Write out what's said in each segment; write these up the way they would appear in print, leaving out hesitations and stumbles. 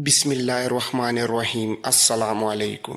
بسم اللہ الرحمن الرحیم۔ السلام علیکم۔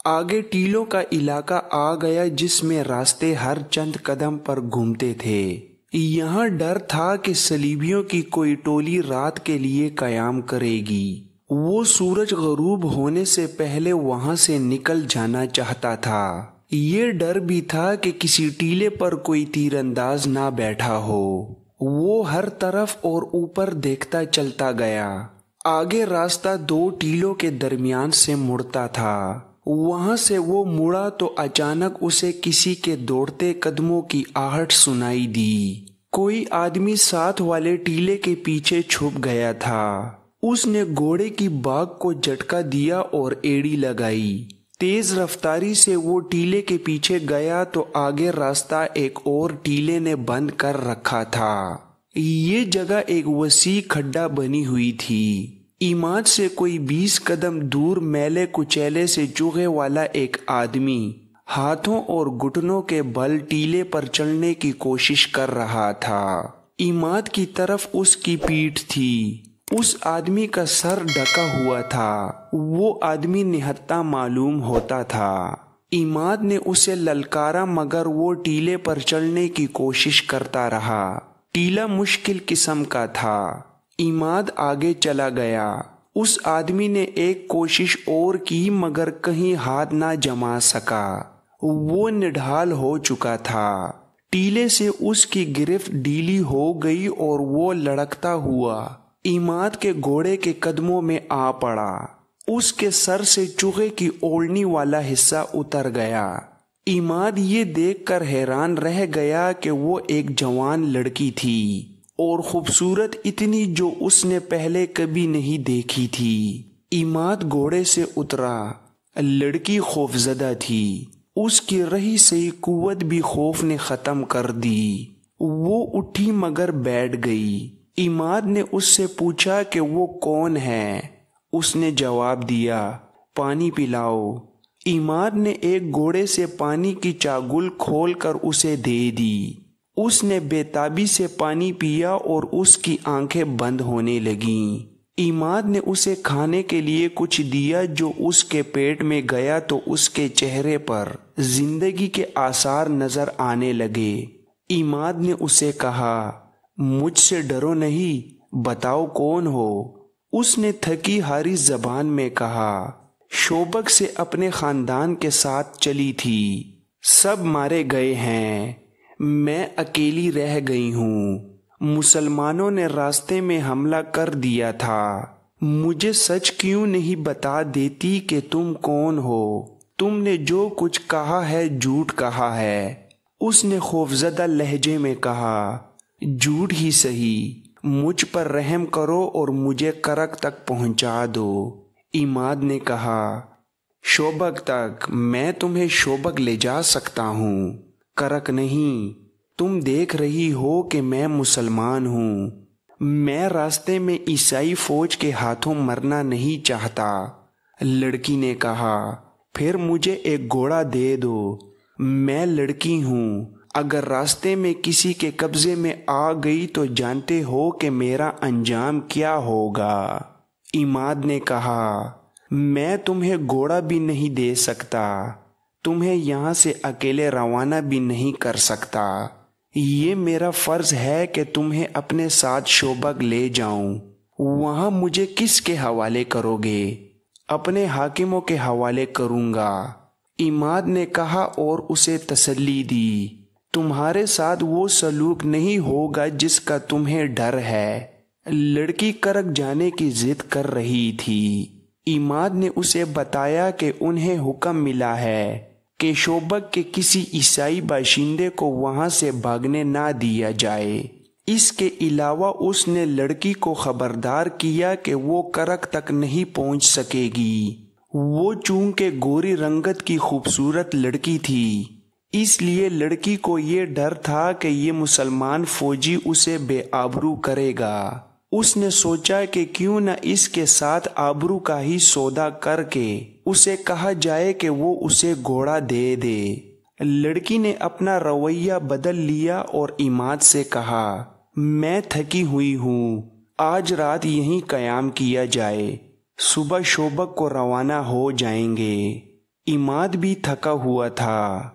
آگے ٹیلوں کا علاقہ آ گیا جس میں راستے ہر چند قدم پر گھومتے تھے۔ یہاں ڈر تھا کہ صلیبیوں کی کوئی ٹولی رات کے لیے قیام کرے گی۔ وہ سورج غروب ہونے سے پہلے وہاں سے نکل جانا چاہتا تھا۔ یہ ڈر بھی تھا کہ کسی ٹیلے پر کوئی تیر انداز نہ بیٹھا ہو۔ وہ ہر طرف اور اوپر دیکھتا چلتا گیا۔ آگے راستہ دو ٹیلوں کے درمیان سے مڑتا تھا۔ وہاں سے وہ مڑا تو اچانک اسے کسی کے دوڑتے قدموں کی آہٹ سنائی دی۔ کوئی آدمی ساتھ والے ٹیلے کے پیچھے چھپ گیا تھا۔ اس نے گھوڑے کی باگ کو جھٹکا دیا اور ایڑی لگائی۔ تیز رفتاری سے وہ ٹیلے کے پیچھے گیا تو آگے راستہ ایک اور ٹیلے نے بند کر رکھا تھا۔ یہ جگہ ایک وسیع کھڈا بنی ہوئی تھی۔ عماد سے کوئی 20 قدم دور میلے کچیلے سے چوغے والا ایک آدمی ہاتھوں اور گھٹنوں کے بل ٹیلے پر چڑھنے کی کوشش کر رہا تھا۔ عماد کی طرف اس کی پیٹھ تھی۔ اس آدمی کا سر ڈھکا ہوا تھا۔ وہ آدمی نہتہ معلوم ہوتا تھا۔ عماد نے اسے للکارا مگر وہ ٹیلے پر چڑھنے کی کوشش کرتا رہا۔ ٹیلا مشکل قسم کا تھا۔ عماد آگے چلا گیا۔ اس آدمی نے ایک کوشش اور کی مگر کہیں ہاتھ نہ جما سکا۔ وہ نڈھال ہو چکا تھا۔ ٹیلے سے اس کی گرفت ڈھیلی ہو گئی اور وہ لڑکتا ہوا عماد کے گھوڑے کے قدموں میں آ پڑا۔ اس کے سر سے چوغے کی اوڑھنی والا حصہ اتر گیا۔ عماد یہ دیکھ کر حیران رہ گیا کہ وہ ایک جوان لڑکی تھی اور خوبصورت اتنی جو اس نے پہلے کبھی نہیں دیکھی تھی۔ عماد گھوڑے سے اترا۔ لڑکی خوفزدہ تھی۔ اس کی رہی سہی قوت بھی خوف نے ختم کر دی۔ وہ اٹھی مگر بیٹھ گئی۔ عماد نے اس سے پوچھا کہ وہ کون ہے۔ اس نے جواب دیا، پانی پلاؤ۔ عماد نے ایک گھوڑے سے پانی کی چاگل کھول کر اسے دے دی۔ اس نے بے تابی سے پانی پیا اور اس کی آنکھیں بند ہونے لگیں۔ عماد نے اسے کھانے کے لیے کچھ دیا جو اس کے پیٹ میں گیا تو اس کے چہرے پر زندگی کے آثار نظر آنے لگے۔ عماد نے اسے کہا، مجھ سے ڈرو نہیں، بتاؤ کون ہو؟ اس نے تھکی ہاری زبان میں کہا، شوبک سے اپنے خاندان کے ساتھ چلی تھی۔ سب مارے گئے ہیں، میں اکیلی رہ گئی ہوں۔ مسلمانوں نے راستے میں حملہ کر دیا تھا۔ مجھے سچ کیوں نہیں بتا دیتی کہ تم کون ہو؟ تم نے جو کچھ کہا ہے جھوٹ کہا ہے۔ اس نے خوفزدہ لہجے میں کہا، جھوٹ ہی سہی، مجھ پر رحم کرو اور مجھے کرک تک پہنچا دو۔ عماد نے کہا، شوبک تک؟ میں تمہیں شوبک لے جا سکتا ہوں، کرک نہیں۔ تم دیکھ رہی ہو کہ میں مسلمان ہوں۔ میں راستے میں عیسائی فوج کے ہاتھوں مرنا نہیں چاہتا۔ لڑکی نے کہا، پھر مجھے ایک گھوڑا دے دو۔ میں لڑکی ہوں، اگر راستے میں کسی کے قبضے میں آ گئی تو جانتے ہو کہ میرا انجام کیا ہوگا۔ عماد نے کہا، میں تمہیں گھوڑا بھی نہیں دے سکتا، تمہیں یہاں سے اکیلے روانہ بھی نہیں کر سکتا۔ یہ میرا فرض ہے کہ تمہیں اپنے ساتھ شوبک لے جاؤں۔ وہاں مجھے کس کے حوالے کرو گے؟ اپنے حاکموں کے حوالے کروں گا۔ عماد نے کہا اور اسے تسلی دی، تمہارے ساتھ وہ سلوک نہیں ہوگا جس کا تمہیں ڈر ہے۔ لڑکی کرک جانے کی ضد کر رہی تھی۔ عماد نے اسے بتایا کہ انہیں حکم ملا ہے کہ شوبک کے کسی عیسائی باشندے کو وہاں سے بھاگنے نہ دیا جائے۔ اس کے علاوہ اس نے لڑکی کو خبردار کیا کہ وہ کرک تک نہیں پہنچ سکے گی۔ وہ چونکہ گوری رنگت کی خوبصورت لڑکی تھی، اس لیے لڑکی کو یہ ڈر تھا کہ یہ مسلمان فوجی اسے بے آبرو کرے گا۔ اس نے سوچا کہ کیوں نہ اس کے ساتھ آبرو کا ہی سودا کر کے اسے کہا جائے کہ وہ اسے گھوڑا دے دے۔ لڑکی نے اپنا رویہ بدل لیا اور عماد سے کہا، میں تھکی ہوئی ہوں، آج رات یہیں قیام کیا جائے، صبح شوبک کو روانہ ہو جائیں گے۔ عماد بھی تھکا ہوا تھا،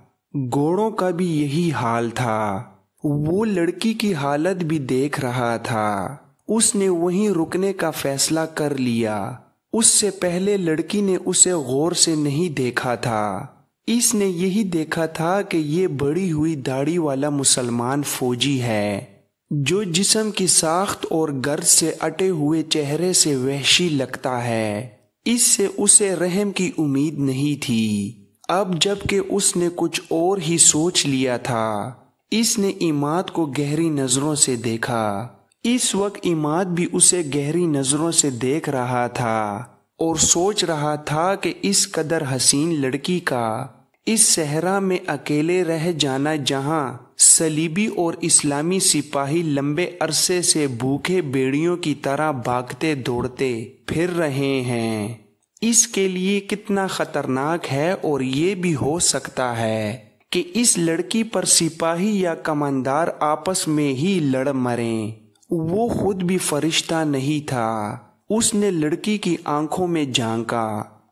گھوڑوں کا بھی یہی حال تھا۔ وہ لڑکی کی حالت بھی دیکھ رہا تھا۔ اس نے وہیں رکنے کا فیصلہ کر لیا۔ اس سے پہلے لڑکی نے اسے غور سے نہیں دیکھا تھا۔ اس نے یہی دیکھا تھا کہ یہ بڑی ہوئی داڑھی والا مسلمان فوجی ہے، جو جسم کی ساخت اور گرد سے اٹے ہوئے چہرے سے وحشی لگتا ہے۔ اس سے اسے رحم کی امید نہیں تھی۔ اب جب کہ اس نے کچھ اور ہی سوچ لیا تھا، اس نے عماد کو گہری نظروں سے دیکھا۔ اس وقت عماد بھی اسے گہری نظروں سے دیکھ رہا تھا اور سوچ رہا تھا کہ اس قدر حسین لڑکی کا اس صحرا میں اکیلے رہ جانا، جہاں صلیبی اور اسلامی سپاہی لمبے عرصے سے بھوکے بھیڑیوں کی طرح بھاگتے دوڑتے پھر رہے ہیں، اس کے لیے کتنا خطرناک ہے۔ اور یہ بھی ہو سکتا ہے کہ اس لڑکی پر سپاہی یا کماندار آپس میں ہی لڑ مریں۔ وہ خود بھی فرشتہ نہیں تھا۔ اس نے لڑکی کی آنکھوں میں جھانکا۔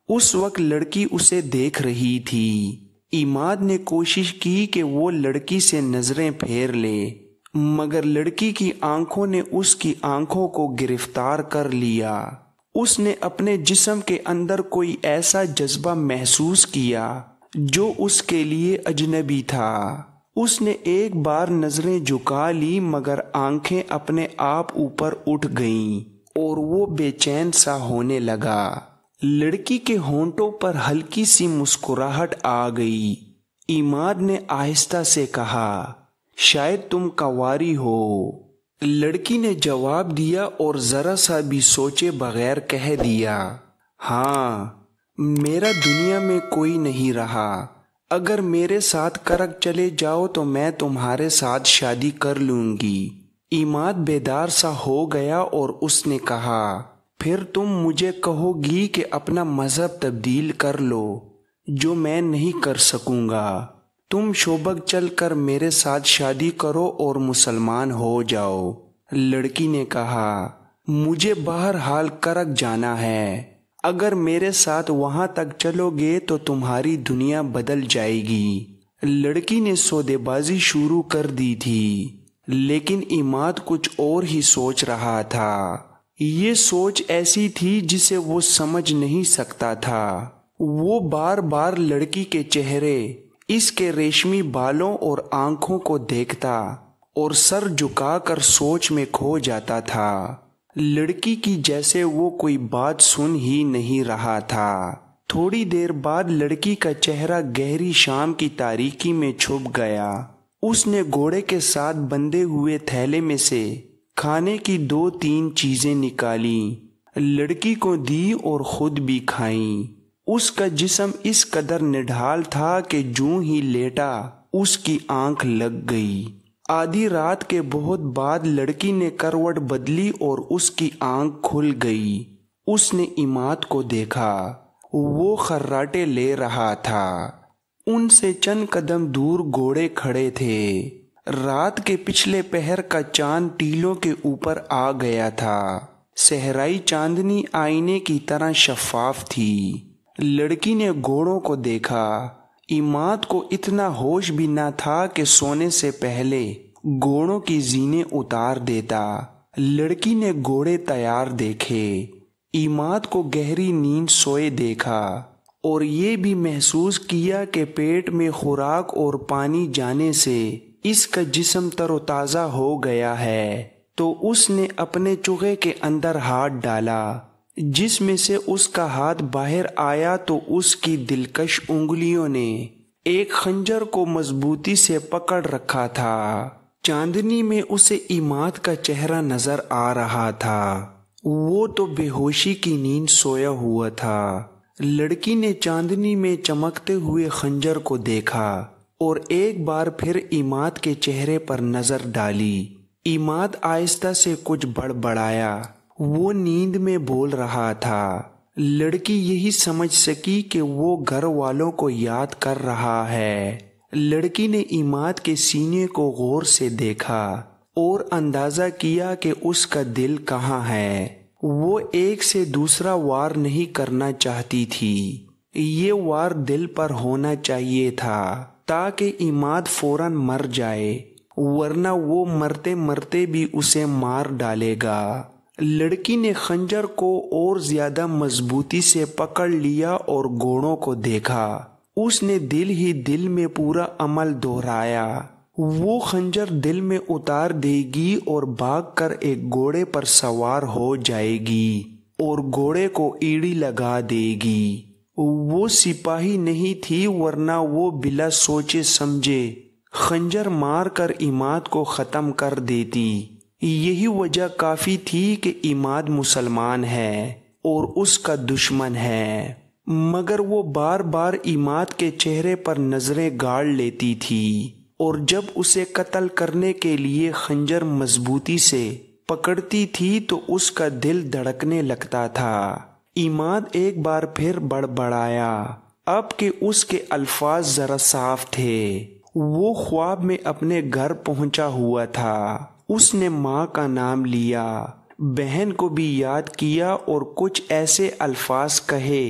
اس وقت لڑکی اسے دیکھ رہی تھی۔ عماد نے کوشش کی کہ وہ لڑکی سے نظریں پھیر لے، مگر لڑکی کی آنکھوں نے اس کی آنکھوں کو گرفتار کر لیا۔ اس نے اپنے جسم کے اندر کوئی ایسا جذبہ محسوس کیا جو اس کے لیے اجنبی تھا۔ اس نے ایک بار نظریں جھکا لی، مگر آنکھیں اپنے آپ اوپر اٹھ گئیں اور وہ بے چین سا ہونے لگا۔ لڑکی کے ہونٹوں پر ہلکی سی مسکراہٹ آ گئی۔ عماد نے آہستہ سے کہا، شاید تم کنواری ہو۔ لڑکی نے جواب دیا اور ذرا سا بھی سوچے بغیر کہہ دیا، ہاں، میرا دنیا میں کوئی نہیں رہا۔ اگر میرے ساتھ کرک چلے جاؤ تو میں تمہارے ساتھ شادی کر لوں گی۔ عماد بیدار سا ہو گیا اور اس نے کہا، پھر تم مجھے کہو گی کہ اپنا مذہب تبدیل کر لو، جو میں نہیں کر سکوں گا۔ تم شوبک چل کر میرے ساتھ شادی کرو اور مسلمان ہو جاؤ۔ لڑکی نے کہا، مجھے بہرحال کرک جانا ہے۔ اگر میرے ساتھ وہاں تک چلو گے تو تمہاری دنیا بدل جائے گی۔ لڑکی نے سودے بازی شروع کر دی تھی، لیکن عماد کچھ اور ہی سوچ رہا تھا۔ یہ سوچ ایسی تھی جسے وہ سمجھ نہیں سکتا تھا۔ وہ بار بار لڑکی کے چہرے، اس کے ریشمی بالوں اور آنکھوں کو دیکھتا اور سر جھکا کر سوچ میں کھو جاتا تھا۔ لڑکی کی جیسے وہ کوئی بات سن ہی نہیں رہا تھا۔ تھوڑی دیر بعد لڑکی کا چہرہ گہری شام کی تاریکی میں چھپ گیا۔ اس نے گھوڑے کے ساتھ بندھے ہوئے تھیلے میں سے کھانے کی 2-3 چیزیں نکالیں، لڑکی کو دی اور خود بھی کھائیں۔ اس کا جسم اس قدر نڈھال تھا کہ جوں ہی لیٹا اس کی آنکھ لگ گئی۔ آدھی رات کے بہت بعد لڑکی نے کروٹ بدلی اور اس کی آنکھ کھل گئی۔ اس نے عماد کو دیکھا، وہ خراٹے لے رہا تھا۔ ان سے چند قدم دور گھوڑے کھڑے تھے۔ رات کے پچھلے پہر کا چاند ٹیلوں کے اوپر آ گیا تھا۔ صحرائی چاندنی آئینے کی طرح شفاف تھی۔ لڑکی نے گھوڑوں کو دیکھا۔ عماد کو اتنا ہوش بھی نہ تھا کہ سونے سے پہلے گھوڑوں کی زینیں اتار دیتا۔ لڑکی نے گھوڑے تیار دیکھے، عماد کو گہری نیند سوئے دیکھا اور یہ بھی محسوس کیا کہ پیٹ میں خوراک اور پانی جانے سے اس کا جسم تر و تازہ ہو گیا ہے۔ تو اس نے اپنے چوغے کے اندر ہاتھ ڈالا۔ جس میں سے اس کا ہاتھ باہر آیا تو اس کی دلکش انگلیوں نے ایک خنجر کو مضبوطی سے پکڑ رکھا تھا۔ چاندنی میں اسے عماد کا چہرہ نظر آ رہا تھا۔ وہ تو بے ہوشی کی نیند سویا ہوا تھا۔ لڑکی نے چاندنی میں چمکتے ہوئے خنجر کو دیکھا اور ایک بار پھر عماد کے چہرے پر نظر ڈالی۔ عماد آہستہ سے کچھ بڑبڑایا۔ وہ نیند میں بول رہا تھا۔ لڑکی یہی سمجھ سکی کہ وہ گھر والوں کو یاد کر رہا ہے۔ لڑکی نے عماد کے سینے کو غور سے دیکھا۔ اور اندازہ کیا کہ اس کا دل کہاں ہے۔ وہ ایک سے دوسرا وار نہیں کرنا چاہتی تھی، یہ وار دل پر ہونا چاہیے تھا تاکہ عماد فوراً مر جائے، ورنہ وہ مرتے مرتے بھی اسے مار ڈالے گا۔ لڑکی نے خنجر کو اور زیادہ مضبوطی سے پکڑ لیا اور گھوڑوں کو دیکھا۔ اس نے دل ہی دل میں پورا عمل دہرایا۔ وہ خنجر دل میں اتار دے گی اور بھاگ کر ایک گھوڑے پر سوار ہو جائے گی اور گھوڑے کو ایڑی لگا دے گی۔ وہ سپاہی نہیں تھی، ورنہ وہ بلا سوچے سمجھے خنجر مار کر عماد کو ختم کر دیتی۔ یہی وجہ کافی تھی کہ عماد مسلمان ہے اور اس کا دشمن ہے، مگر وہ بار بار عماد کے چہرے پر نظریں گاڑ لیتی تھی، اور جب اسے قتل کرنے کے لیے خنجر مضبوطی سے پکڑتی تھی تو اس کا دل دھڑکنے لگتا تھا۔ عماد ایک بار پھر بڑبڑایا، اب کہ اس کے الفاظ ذرا صاف تھے۔ وہ خواب میں اپنے گھر پہنچا ہوا تھا۔ اس نے ماں کا نام لیا، بہن کو بھی یاد کیا اور کچھ ایسے الفاظ کہے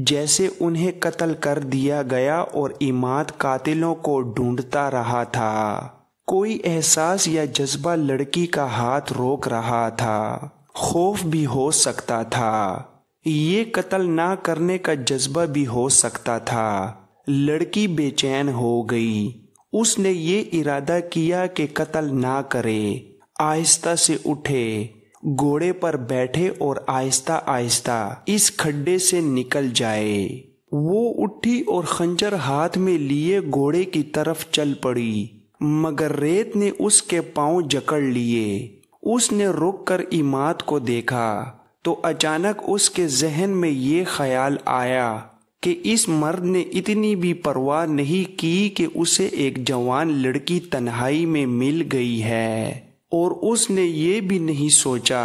جیسے انہیں قتل کر دیا گیا اور عماد قاتلوں کو ڈھونڈتا رہا تھا۔ کوئی احساس یا جذبہ لڑکی کا ہاتھ روک رہا تھا، خوف بھی ہو سکتا تھا، یہ قتل نہ کرنے کا جذبہ بھی ہو سکتا تھا۔ لڑکی بے چین ہو گئی۔ اس نے یہ ارادہ کیا کہ قتل نہ کرے، آہستہ سے اٹھے، گھوڑے پر بیٹھے اور آہستہ آہستہ اس کھڈے سے نکل جائے۔ وہ اٹھی اور خنجر ہاتھ میں لیے گھوڑے کی طرف چل پڑی، مگر ریت نے اس کے پاؤں جکڑ لیے۔ اس نے رک کر عماد کو دیکھا تو اچانک اس کے ذہن میں یہ خیال آیا کہ اس مرد نے اتنی بھی پرواہ نہیں کی کہ اسے ایک جوان لڑکی تنہائی میں مل گئی ہے، اور اس نے یہ بھی نہیں سوچا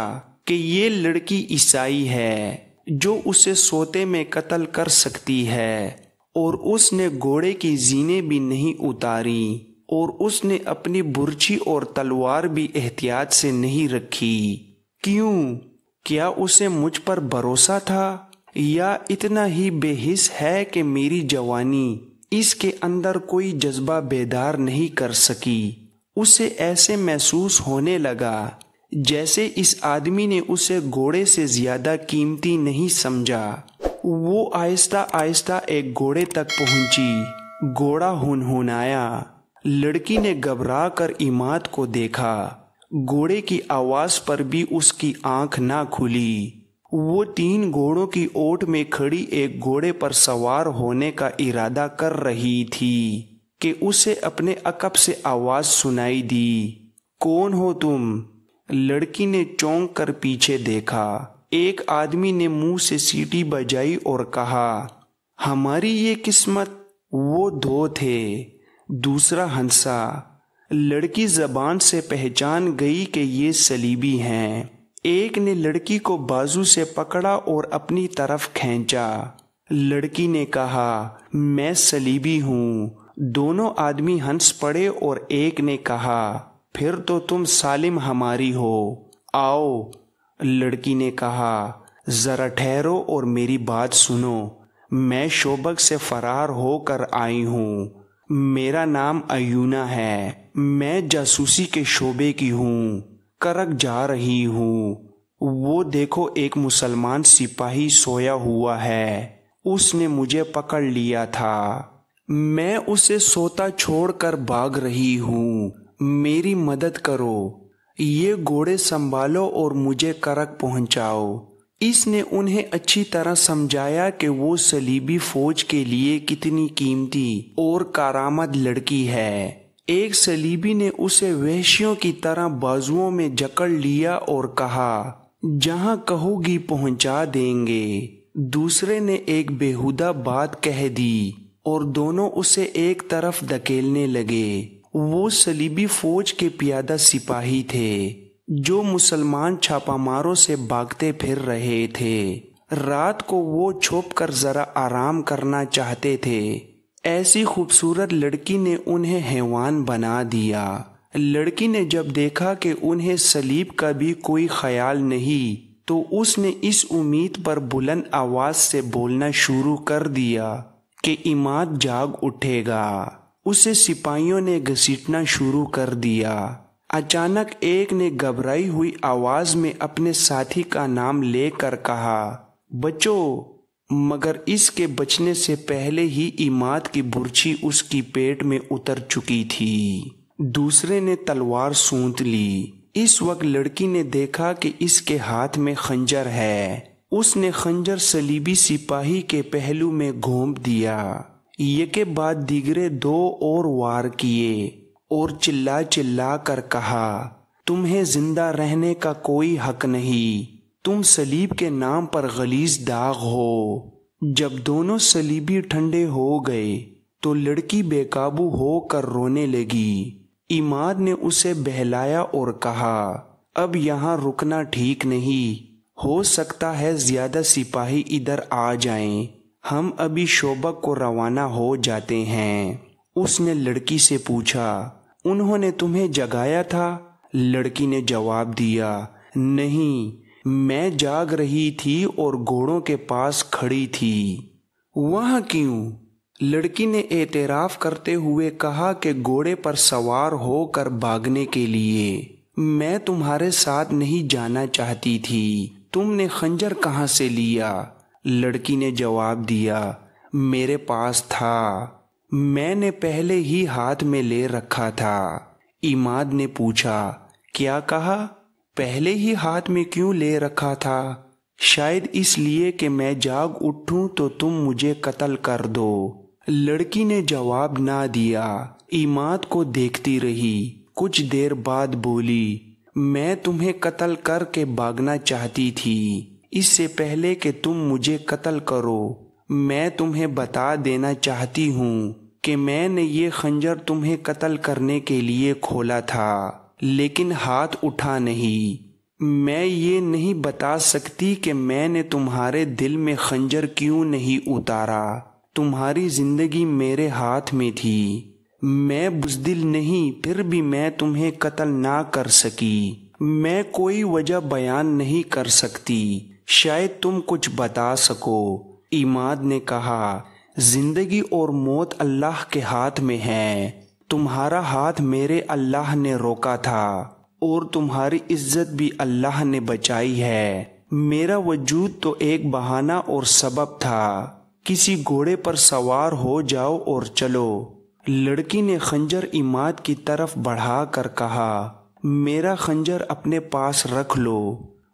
کہ یہ لڑکی عیسائی ہے جو اسے سوتے میں قتل کر سکتی ہے، اور اس نے گھوڑے کی زینیں بھی نہیں اتاری، اور اس نے اپنی برچھی اور تلوار بھی احتیاط سے نہیں رکھی۔ کیوں؟ کیا اسے مجھ پر بھروسہ تھا، یا اتنا ہی بے حس ہے کہ میری جوانی اس کے اندر کوئی جذبہ بیدار نہیں کر سکی؟ اسے ایسے محسوس ہونے لگا جیسے اس آدمی نے اسے گھوڑے سے زیادہ قیمتی نہیں سمجھا۔ وہ آہستہ آہستہ ایک گھوڑے تک پہنچی، گھوڑا ہنہنایا۔ لڑکی نے گھبرا کر عماد کو دیکھا، گھوڑے کی آواز پر بھی اس کی آنکھ نہ کھلی۔ وہ 3 گھوڑوں کی اوٹ میں کھڑی ایک گھوڑے پر سوار ہونے کا ارادہ کر رہی تھی کہ اسے اپنے عقب سے آواز سنائی دی، کون ہو تم؟ لڑکی نے چونک کر پیچھے دیکھا۔ ایک آدمی نے منہ سے سیٹی بجائی اور کہا، ہماری یہ قسمت۔ وہ 2 تھے، دوسرا ہنسا۔ لڑکی زبان سے پہچان گئی کہ یہ صلیبی ہیں۔ ایک نے لڑکی کو بازو سے پکڑا اور اپنی طرف کھینچا۔ لڑکی نے کہا، میں صلیبی ہوں۔ دونوں آدمی ہنس پڑے اور ایک نے کہا، پھر تو تم سالم ہماری ہو، آؤ۔ لڑکی نے کہا، ذرا ٹھہرو اور میری بات سنو، میں شوبک سے فرار ہو کر آئی ہوں۔ میرا نام ایونا ہے، میں جاسوسی کے شعبے کی ہوں، کرک جا رہی ہوں۔ وہ دیکھو ایک مسلمان سپاہی سویا ہوا ہے، اس نے مجھے پکڑ لیا تھا، میں اسے سوتا چھوڑ کر بھاگ رہی ہوں، میری مدد کرو، یہ گھوڑے سنبھالو اور مجھے کرک پہنچاؤ۔ اس نے انہیں اچھی طرح سمجھایا کہ وہ صلیبی فوج کے لیے کتنی قیمتی اور کارآمد لڑکی ہے۔ ایک صلیبی نے اسے وحشیوں کی طرح بازوؤں میں جکڑ لیا اور کہا، جہاں کہو گی پہنچا دیں گے۔ دوسرے نے ایک بیہودہ بات کہہ دی اور دونوں اسے ایک طرف دھکیلنے لگے۔ وہ صلیبی فوج کے پیادہ سپاہی تھے جو مسلمان چھاپا ماروں سے بھاگتے پھر رہے تھے۔ رات کو وہ چھپ کر ذرا آرام کرنا چاہتے تھے۔ ایسی خوبصورت لڑکی نے انہیں حیوان بنا دیا۔ لڑکی نے جب دیکھا کہ انہیں سلیب کا بھی کوئی خیال نہیں تو اس نے اس امید پر بلند آواز سے بولنا شروع کر دیا کہ عماد جاگ اٹھے گا۔ اسے سپاہیوں نے گھسیٹنا شروع کر دیا۔ اچانک ایک نے گھبرائی ہوئی آواز میں اپنے ساتھی کا نام لے کر کہا، بچو، مگر اس کے بچنے سے پہلے ہی عماد کی برچھی اس کی پیٹ میں اتر چکی تھی۔ دوسرے نے تلوار سونت لی۔ اس وقت لڑکی نے دیکھا کہ اس کے ہاتھ میں خنجر ہے۔ اس نے خنجر صلیبی سپاہی کے پہلو میں گھونپ دیا۔ یکے بعد دیگرے 2 اور وار کیے اور چلا چلا کر کہا، تمہیں زندہ رہنے کا کوئی حق نہیں، تم صلیب کے نام پر غلیظ داغ ہو۔ جب دونوں صلیبی ٹھنڈے ہو گئے تو لڑکی بے قابو ہو کر رونے لگی۔ عماد نے اسے بہلایا اور کہا، اب یہاں رکنا ٹھیک نہیں، ہو سکتا ہے زیادہ سپاہی ادھر آ جائیں، ہم ابھی شوبک کو روانہ ہو جاتے ہیں۔ اس نے لڑکی سے پوچھا، انہوں نے تمہیں جگایا تھا؟ لڑکی نے جواب دیا، نہیں، میں جاگ رہی تھی اور گھوڑوں کے پاس کھڑی تھی۔ وہاں کیوں؟ لڑکی نے اعتراف کرتے ہوئے کہا کہ گھوڑے پر سوار ہو کر بھاگنے کے لیے۔ میں تمہارے ساتھ نہیں جانا چاہتی تھی۔ تم نے خنجر کہاں سے لیا؟ لڑکی نے جواب دیا، میرے پاس تھا، میں نے پہلے ہی ہاتھ میں لے رکھا تھا۔ عماد نے پوچھا، کیا کہا؟ پہلے ہی ہاتھ میں کیوں لے رکھا تھا؟ شاید اس لیے کہ میں جاگ اٹھوں تو تم مجھے قتل کر دو۔ لڑکی نے جواب نہ دیا، عماد کو دیکھتی رہی۔ کچھ دیر بعد بولی، میں تمہیں قتل کر کے بھاگنا چاہتی تھی۔ اس سے پہلے کہ تم مجھے قتل کرو، میں تمہیں بتا دینا چاہتی ہوں کہ میں نے یہ خنجر تمہیں قتل کرنے کے لیے کھولا تھا، لیکن ہاتھ اٹھا نہیں۔ میں یہ نہیں بتا سکتی کہ میں نے تمہارے دل میں خنجر کیوں نہیں اتارا۔ تمہاری زندگی میرے ہاتھ میں تھی۔ میں بزدل نہیں، پھر بھی میں تمہیں قتل نہ کر سکی۔ میں کوئی وجہ بیان نہیں کر سکتی، شاید تم کچھ بتا سکو۔ عماد نے کہا، زندگی اور موت اللہ کے ہاتھ میں ہے۔ تمہارا ہاتھ میرے اللہ نے روکا تھا اور تمہاری عزت بھی اللہ نے بچائی ہے۔ میرا وجود تو ایک بہانہ اور سبب تھا۔ کسی گھوڑے پر سوار ہو جاؤ اور چلو۔ لڑکی نے خنجر عماد کی طرف بڑھا کر کہا، میرا خنجر اپنے پاس رکھ لو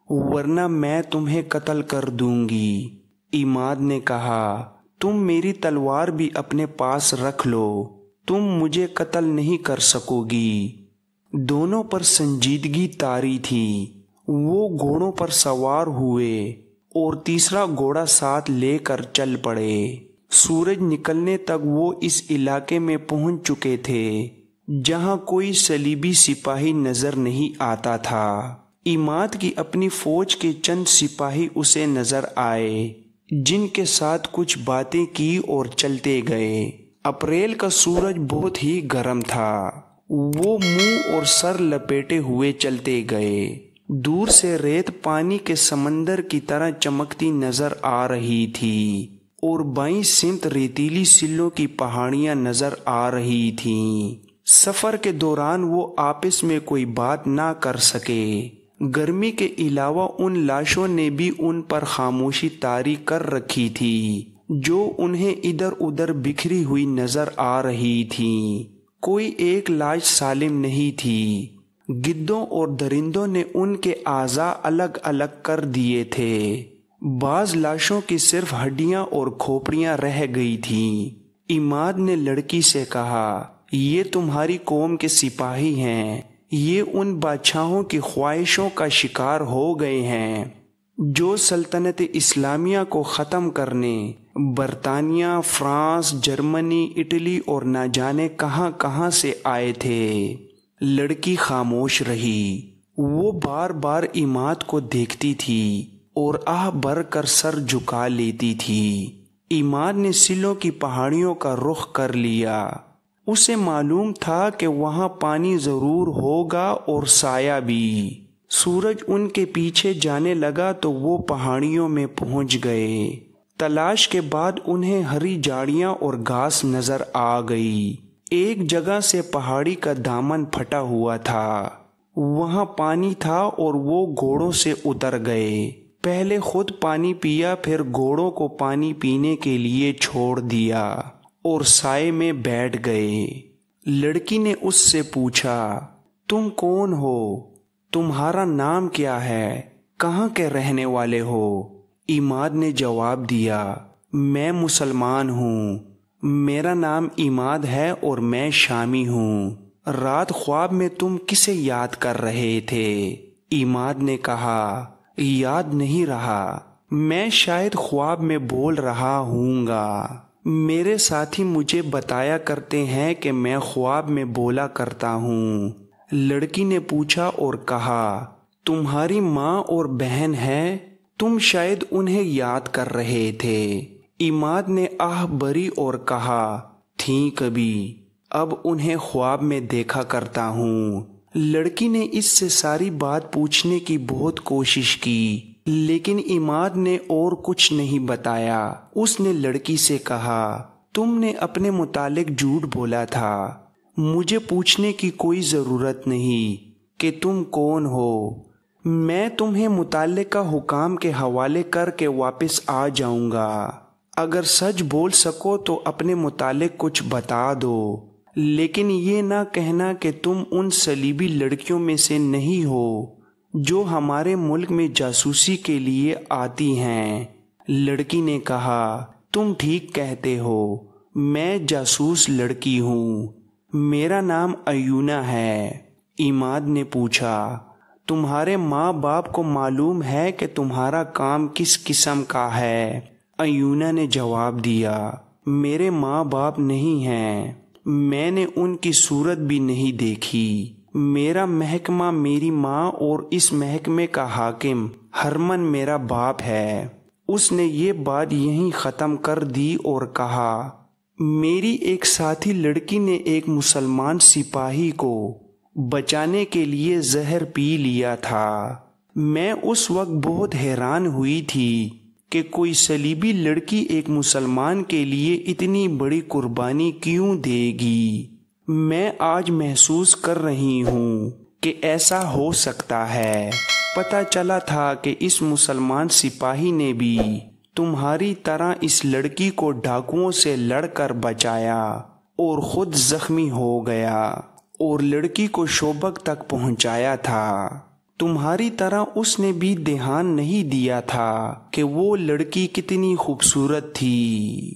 ورنہ میں تمہیں قتل کر دوں گی۔ عماد نے کہا، تم میری تلوار بھی اپنے پاس رکھ لو، تم مجھے قتل نہیں کر سکو گی۔ دونوں پر سنجیدگی طاری تھی۔ وہ گھوڑوں پر سوار ہوئے اور تیسرا گھوڑا ساتھ لے کر چل پڑے۔ سورج نکلنے تک وہ اس علاقے میں پہنچ چکے تھے جہاں کوئی صلیبی سپاہی نظر نہیں آتا تھا۔ عماد کی اپنی فوج کے چند سپاہی اسے نظر آئے، جن کے ساتھ کچھ باتیں کی اور چلتے گئے۔ اپریل کا سورج بہت ہی گرم تھا۔ وہ منہ اور سر لپیٹے ہوئے چلتے گئے۔ دور سے ریت پانی کے سمندر کی طرح چمکتی نظر آ رہی تھی اور بائیں سمت ریتیلی سلوں کی پہاڑیاں نظر آ رہی تھیں۔ سفر کے دوران وہ آپس میں کوئی بات نہ کر سکے۔ گرمی کے علاوہ ان لاشوں نے بھی ان پر خاموشی طاری کر رکھی تھی جو انہیں ادھر ادھر بکھری ہوئی نظر آ رہی تھیں۔ کوئی ایک لاش سالم نہیں تھی۔ گدوں اور درندوں نے ان کے اعضاء الگ الگ کر دیے تھے۔ بعض لاشوں کی صرف ہڈیاں اور کھوپڑیاں رہ گئی تھیں۔ عماد نے لڑکی سے کہا، یہ تمہاری قوم کے سپاہی ہیں۔ یہ ان بادشاہوں کی خواہشوں کا شکار ہو گئے ہیں جو سلطنت اسلامیہ کو ختم کرنے برطانیہ، فرانس، جرمنی، اٹلی اور نہ جانے کہاں کہاں سے آئے تھے۔ لڑکی خاموش رہی۔ وہ بار بار عماد کو دیکھتی تھی اور آہ بھر کر سر جھکا لیتی تھی۔ عماد نے سلوں کی پہاڑیوں کا رخ کر لیا اسے معلوم تھا کہ وہاں پانی ضرور ہوگا اور سایہ بھی۔ سورج ان کے پیچھے جانے لگا تو وہ پہاڑیوں میں پہنچ گئے۔ تلاش کے بعد انہیں ہری جھاڑیاں اور گھاس نظر آ گئی۔ ایک جگہ سے پہاڑی کا دامن پھٹا ہوا تھا، وہاں پانی تھا اور وہ گھوڑوں سے اتر گئے۔ پہلے خود پانی پیا، پھر گھوڑوں کو پانی پینے کے لیے چھوڑ دیا اور سائے میں بیٹھ گئے۔ لڑکی نے اس سے پوچھا، تم کون ہو؟ تمہارا نام کیا ہے؟ کہاں کے رہنے والے ہو؟ عماد نے جواب دیا، میں مسلمان ہوں، میرا نام عماد ہے اور میں شامی ہوں۔ رات خواب میں تم کسے یاد کر رہے تھے؟ عماد نے کہا، یاد نہیں رہا، میں شاید خواب میں بول رہا ہوں گا۔ میرے ساتھی مجھے بتایا کرتے ہیں کہ میں خواب میں بولا کرتا ہوں۔ لڑکی نے پوچھا اور کہا، تمہاری ماں اور بہن ہے؟ تم شاید انہیں یاد کر رہے تھے۔ عماد نے آہ بھری اور کہا، تھیں کبھی، اب انہیں خواب میں دیکھا کرتا ہوں۔ لڑکی نے اس سے ساری بات پوچھنے کی بہت کوشش کی، لیکن عماد نے اور کچھ نہیں بتایا۔ اس نے لڑکی سے کہا، تم نے اپنے متعلق جھوٹ بولا تھا، مجھے پوچھنے کی کوئی ضرورت نہیں کہ تم کون ہو۔ میں تمہیں متعلقہ حکام کے حوالے کر کے واپس آ جاؤں گا۔ اگر سچ بول سکو تو اپنے متعلق کچھ بتا دو، لیکن یہ نہ کہنا کہ تم ان صلیبی لڑکیوں میں سے نہیں ہو جو ہمارے ملک میں جاسوسی کے لیے آتی ہیں۔ لڑکی نے کہا، تم ٹھیک کہتے ہو، میں جاسوس لڑکی ہوں، میرا نام ایونہ ہے۔ عماد نے پوچھا، تمہارے ماں باپ کو معلوم ہے کہ تمہارا کام کس قسم کا ہے؟ ایونہ نے جواب دیا، میرے ماں باپ نہیں ہیں، میں نے ان کی صورت بھی نہیں دیکھی۔ میرا محکمہ میری ماں اور اس محکمے کا حاکم ہرمن میرا باپ ہے۔ اس نے یہ بات یہیں ختم کر دی اور کہا، میری ایک ساتھی لڑکی نے ایک مسلمان سپاہی کو بچانے کے لیے زہر پی لیا تھا۔ میں اس وقت بہت حیران ہوئی تھی کہ کوئی صلیبی لڑکی ایک مسلمان کے لیے اتنی بڑی قربانی کیوں دے گی۔ میں آج محسوس کر رہی ہوں کہ ایسا ہو سکتا ہے۔ پتہ چلا تھا کہ اس مسلمان سپاہی نے بھی تمہاری طرح اس لڑکی کو ڈاکوؤں سے لڑ کر بچایا اور خود زخمی ہو گیا اور لڑکی کو شوبک تک پہنچایا تھا۔ تمہاری طرح اس نے بھی دھیان نہیں دیا تھا کہ وہ لڑکی کتنی خوبصورت تھی۔